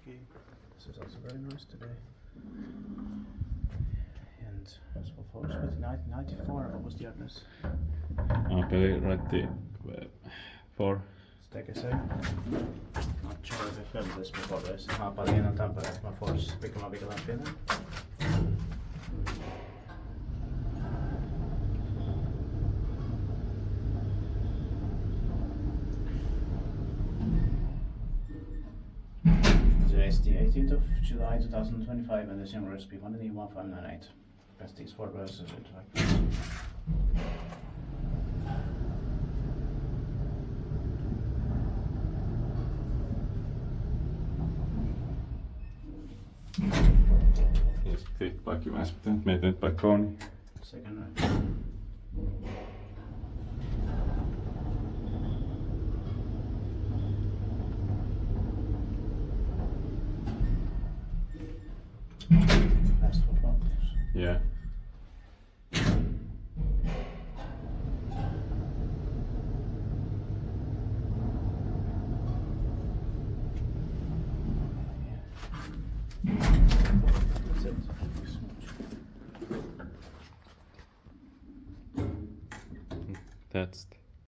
Okay, this is also very nice today. And as for Forest 1994, what was the address? Aapelinraitti 4. Take a sec. Not sure if I filmed this before this. Haapalinna, Tampere, my force, Pikama Vikalan, Finland. Today is the 18th of July 2025 and the same recipe 1E1598. Press these 4 verses into like this. Ja sitten paikki vähän sitten meitä nyt paikka on. Second right. Last for focus. Yeah. That's it. Thanks so much. That's